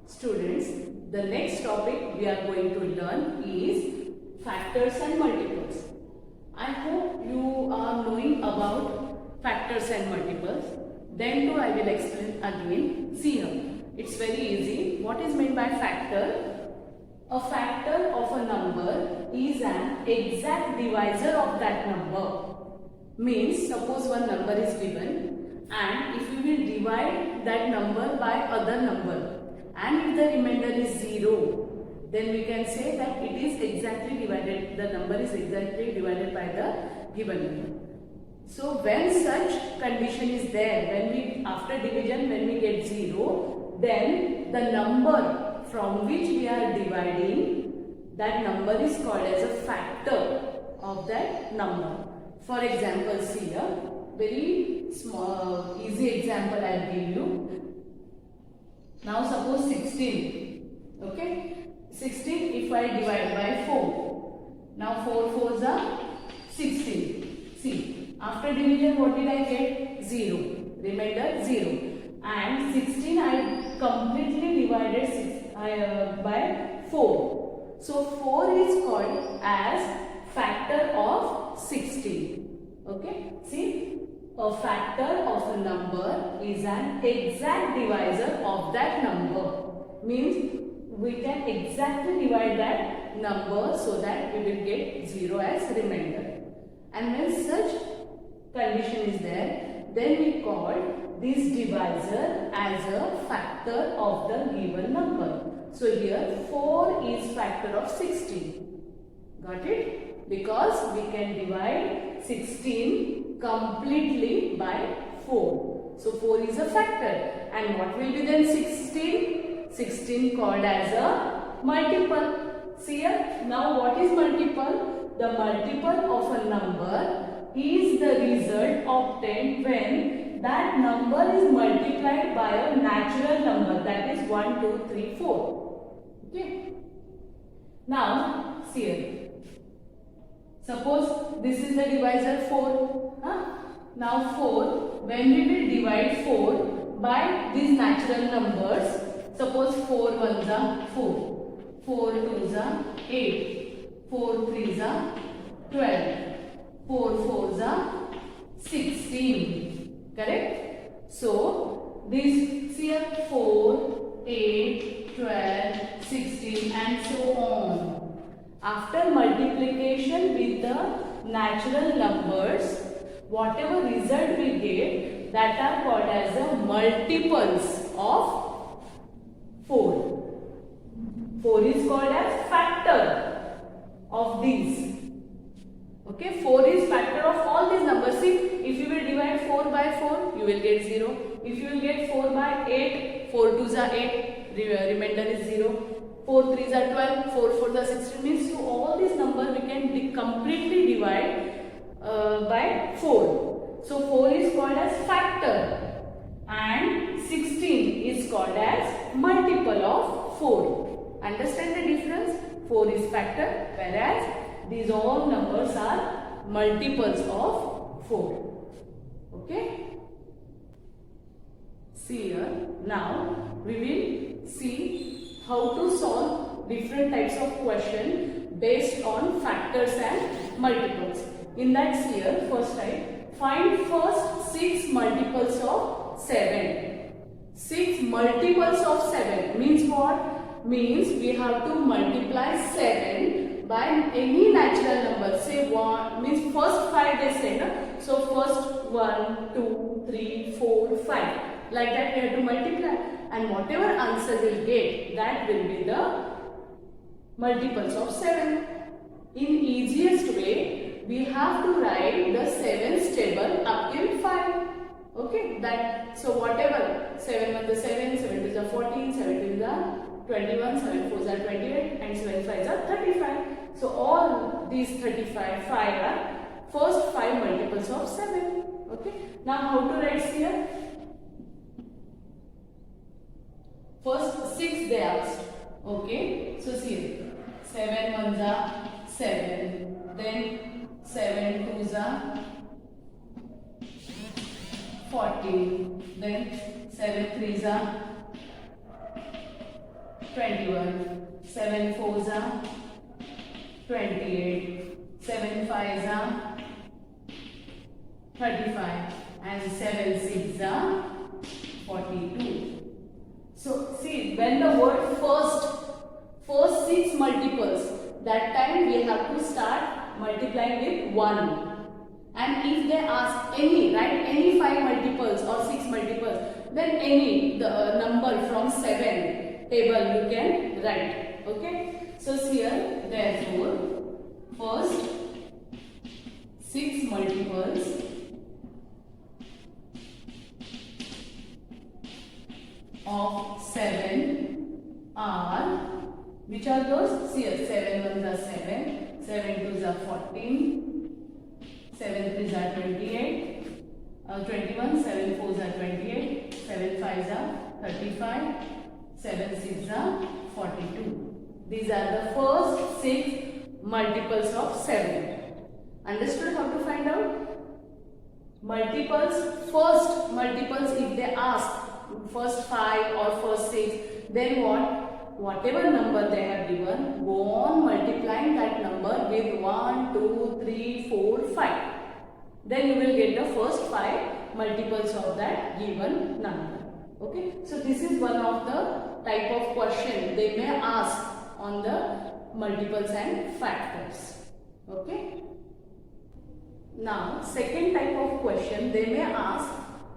Students, the next topic we are going to learn is factors and multiples. I hope you are knowing about factors and multiples. Then too I will explain again. See here, it's very easy. What is meant by factor? A factor of a number is an exact divisor of that number. Means, suppose one number is given and if you will divide that number by other number, and if the remainder is 0, then we can say that it is exactly divided, the number is exactly divided by the given number. So when such condition is there, when we, after division, when we get 0, then the number from which we are dividing, that number is called as a factor of that number. For example, see here, very small, easy example I will give you. Now suppose 16, okay, 16 if I divide by 4, now 4 4s are 16, see, after division what did I get? 0, remainder 0, and 16 I completely divided by 4, so 4 is called as factor of 16, okay, see. A factor of a number is an exact divisor of that number. Means we can exactly divide that number so that we will get 0 as remainder. And when such condition is there, then we call this divisor as a factor of the given number. So here 4 is factor of 16. Got it? Because we can divide 16 completely by 4. So 4 is a factor. And what will be then 16? 16 called as a multiple. See here, now what is multiple? The multiple of a number is the result obtained when that number is multiplied by a natural number, that is 1, 2, 3, 4. Okay. Now see here. Suppose this is the divisor 4. Now 4, when we will divide 4 by these natural numbers, suppose 4 1s are 4, 4 2s are 8, 4 3s are 12, 4 4s are 16. Correct? So this, see here, 4, 8, 12, 16 and so on. After multiplication with the natural numbers, whatever result we get, that are called as the multiples of 4. 4 is called as factor of these. Okay, 4 is factor of all these numbers. See, if you will divide 4 by 4, you will get 0. If you will get 4 by 8, 4 2s are 8, remainder is 0. 4 3s are 12, 4 4s are 16, means so all these numbers we can completely divide by 4. So 4 is called as factor and 16 is called as multiple of 4. Understand the difference? 4 is factor, whereas these all numbers are multiples of 4. Okay? See here, now we will see how to solve different types of question based on factors and multiples. In that sphere, first type, find first 6 multiples of 7. 6 multiples of 7 means what? Means we have to multiply 7 by any natural number. Say 1 means first 5 they say, no? So first 1, 2, 3, 4, 5. Like that we have to multiply. And whatever answer we'll get, that will be the multiples of 7. In easiest way, we have to write the 7's table up till 5. Okay, that, so whatever, 7 1 is 7, 7 2 is 14, 7 2 is 21, 7 4 is 28 and 7 5 is 35. So all these 35, 5 are first 5 multiples of 7. Okay, now how to write here? First 6 they asked. Okay, so see, 7 1s are 7, then 7 2s are 14, then 7 3s are 21, 7 4s are 28, 7 5s are 35, and 7 6s are 42. So see, when the word first 6 multiples, that time we have to start multiplying with 1. And if they ask any, write any 5 multiples or 6 multiples, then any the number from 7 table you can write. Okay. So here, therefore, first 6 multiples of 7 are, which are those? See here, 7 1s are 7, 7 2s are 14, 7 3s are 28, 21, 7 4s are 28, 7 5s are 35, 7 6s are 42. These are the first 6 multiples of 7. Understood how to find out? Multiples, first multiples if they ask, first 5 or first 6, then what? Whatever number they have given, go on multiplying that number with 1, 2, 3, 4, 5. Then you will get the first 5 multiples of that given number. Okay. So this is one of the type of question they may ask on the multiples and factors. Okay. Now second type of question they may ask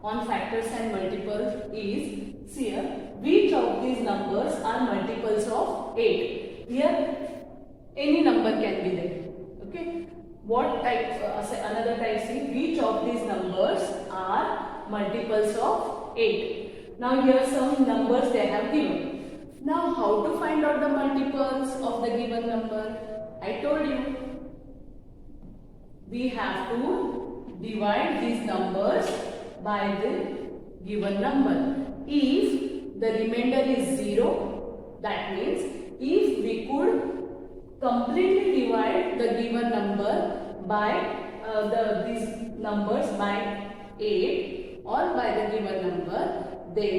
on factors and multiples is, see here, which of these numbers are multiples of 8? Here any number can be there. Okay. What type, another type, see, which of these numbers are multiples of 8? Now here some numbers they have given. Now how to find out the multiples of the given number? I told you, we have to divide these numbers by the given number. If the remainder is 0, that means if we could completely divide the given number by these numbers by 8 or by the given number, then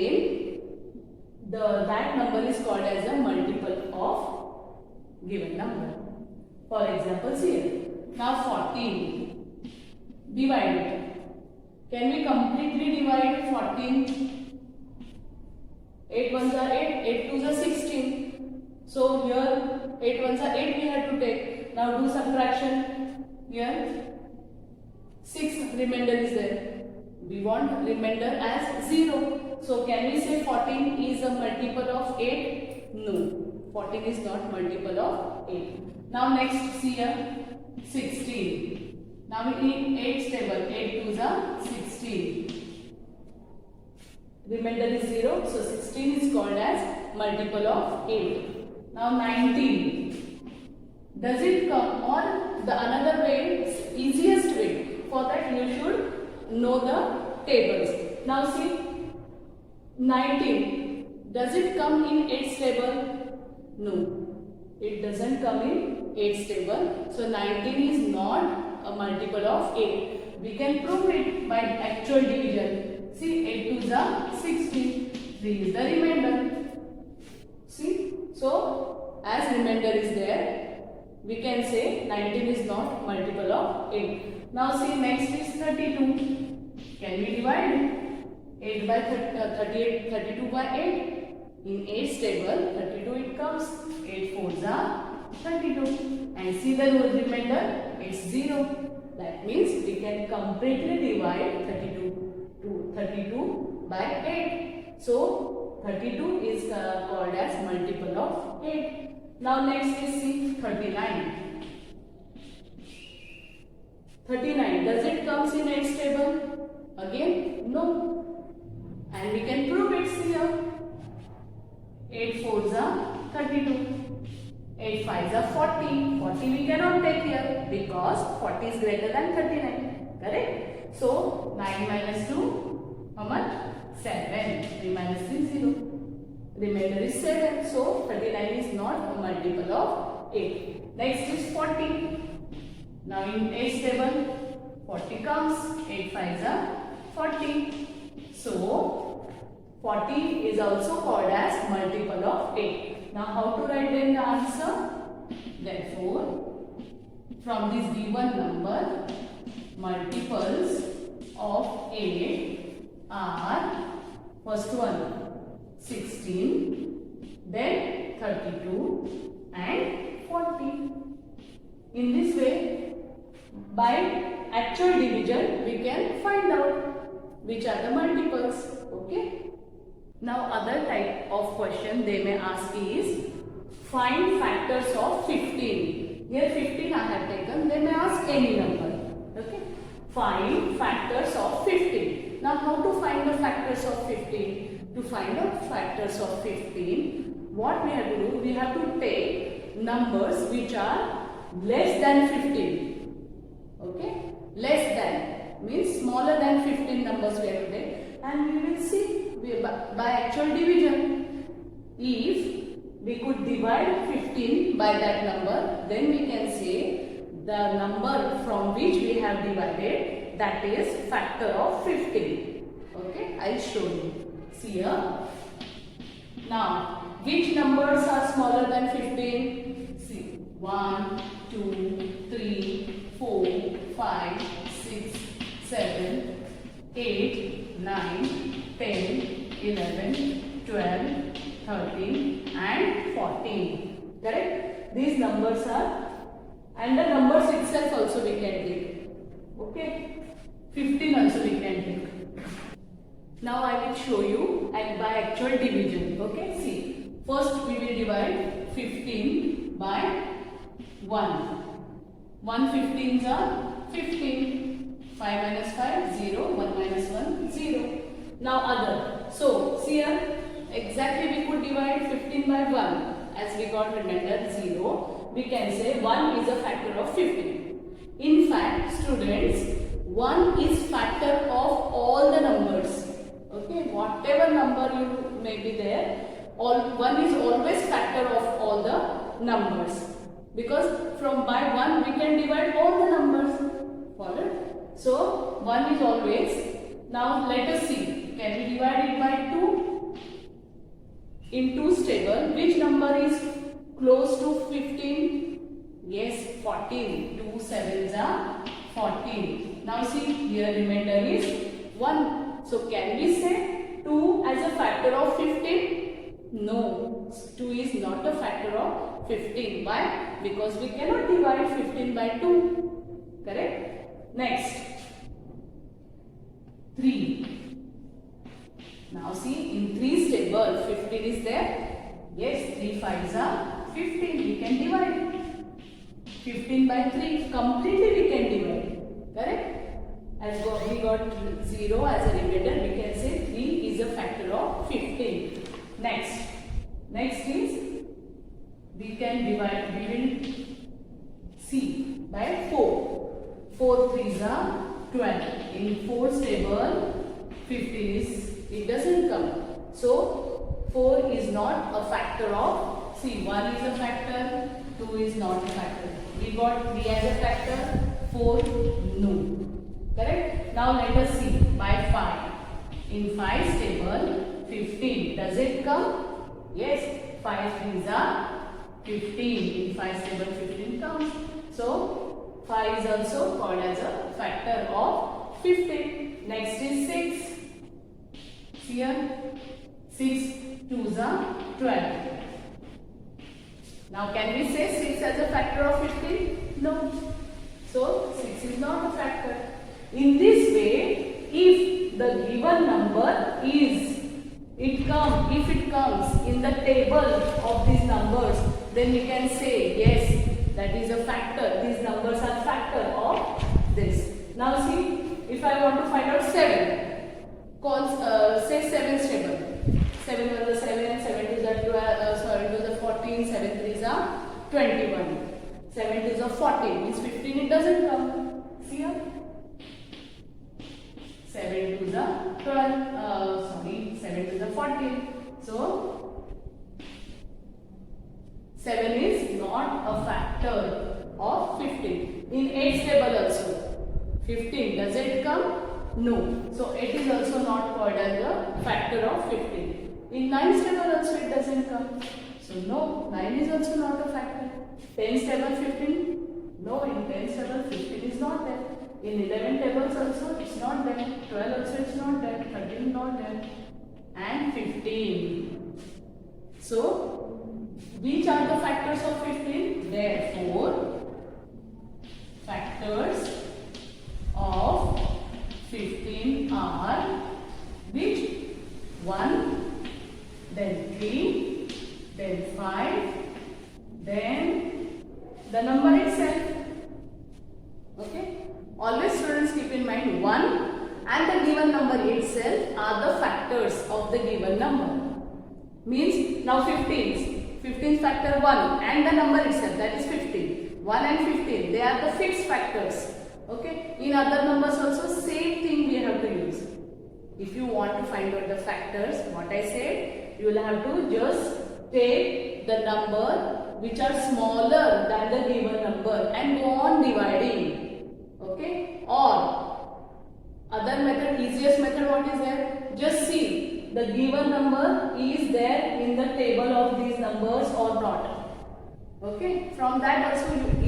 that number is called as a multiple of given number. For example, here, now 14 divided. Can we completely divide 14? 8 1s are 8, 8 2s are 16. So here 8 1s are 8 we have to take. Now do subtraction. Here 6 remainder is there. We want remainder as 0. So can we say 14 is a multiple of 8? No. 14 is not multiple of 8. Now next see here 16. Now we need 8 table. 8 2s are 16. Remainder is 0. So 16 is called as multiple of 8. Now 19. Does it come, or the another way, easiest way, for that you should know the tables. Now see 19. Does it come in 8's table? No. It doesn't come in 8's table. So 19 is not a multiple of 8. We can prove it by actual division. See 8 2s are 16. 3 is the remainder. See. So as remainder is there, we can say 19 is not multiple of 8. Now see next is 32. Can we divide 8 by 38, 32 by 8? In 8's table, 32 it comes. 8 4s are 32. And see the remainder, it's 0. That means we can completely divide 32 by 8. So 32 is called as multiple of 8. Now next is see 39. 39, does it comes in 8's table? Again, no. And we can prove it here. 8 4s are 32. 8 5s are 40. 40 we cannot take here because 40 is greater than 39. Correct? So 9 minus 2, how much? 7. 3 minus 3, 0. Remainder is 7. So 39 is not a multiple of 8. Next is 40. Now in 8's table, 40 comes. 8 5s are 40. So 40 is also called as multiple of 8. Now how to write then the answer? Therefore, from this given number, multiples of 8 are, first one 16, then 32 and 40. In this way, by actual division, we can find out which are the multiples. Okay. Now other type of question they may ask is, find factors of 15. Here 15 I have taken, they may ask any number. Okay. Find factors of 15. Now how to find the factors of 15? To find out factors of 15, what we have to do? We have to take numbers which are less than 15. Okay. Less than means smaller than 15 numbers we have to take, and we will see by actual division. If we could divide 15 by that number, then we can say the number from which we have divided, that is factor of 15. Okay, I'll show you. See here. Now, which numbers are smaller than 15? See, 1, 2, 3, 4, 5, 6, 7, 8, 9, 10, 11, 12, 13 and 14. Correct? These numbers are, and the numbers itself also we can take. Okay? 15 also we can take. Now I will show you by actual division. Okay? See, first we will divide 15 by 1. 1 15s are 15. 5 minus 5, 0. 1 minus 1, 0. Now other. So, see here, exactly we could divide 15 by 1. As we got remainder 0, we can say 1 is a factor of 15. In fact, students, 1 is factor of all the numbers. Okay, whatever number you may be there, 1 is always factor of all the numbers. Because from by 1 we can divide all the numbers. Follow? So, 1 is always. Now let us see. Can we divide it by 2? In 2's table, which number is close to 15? Yes, 14. 2 7s are 14. Now see, here remainder is 1. So can we say 2 as a factor of 15? No, 2 is not a factor of 15. Why? Because we cannot divide 15 by 2. Correct? Next, 3. Now see, in 3's table, 15 is there. Yes, 3 5s are 15. We can divide it. 15 by 3, completely we can divide. Correct? As we got 0 as a remainder, we can say 3 is a factor of 15. Next is, we can divide, we will see by 4. 4 3s are 12. In 4's table, 15 is, it doesn't come. So, 4 is not a factor of, see, 1 is a factor, 2 is not a factor. We got 3 as a factor, 4 no. Correct? Now let us see by 5. In 5's table, 15. Does it come? Yes. 5 3s are 15. In 5's table, 15 comes. So, 5 is also called as a factor of 15. Next is 6. See here. 6 2s are 12. Now can we say 6 as a factor of 15? No. So, 6 is not a factor. In this way, if the given number is, if it comes in the table of these numbers, then we can say yes, that is a factor. These numbers are factor of this. Now see, if I want to find out 7, say 7's table. 7 was a 7, 7 2s are 12, 7 2s are 14, 7 3s are 21. 7 2s are 14, means 15 it doesn't come. See here? 7 2s are 12, 7 2s are 14. So, 7 is not a factor of 15. In 8's table also, 15, does it come? No. So, 8 is also not called as a factor of 15. In 9's table also it doesn't come. So no, 9 is also not a factor. 10's table 15? No, in 10's table 15 is not there. In 11 tables also it's not there. 12 also it's not there. 13 not there. And 15. So, which are the factors of 15? Therefore, factors of 15 are which? 1, then 3, then 5, then the number itself. Okay? Always students keep in mind 1 and the given number itself are the factors of the given number. Means now 15's factor 1 and the number itself, that is 15. 1 and 15, they are the fixed factors. Okay? In other numbers also same thing we have to use. If you want to find out the factors, what I said, you will have to just take the number which are smaller than the given number and go on dividing. Okay? Or other method, easiest method, what is there? Just see the given number is there in the table of these numbers or not. Okay? From that also you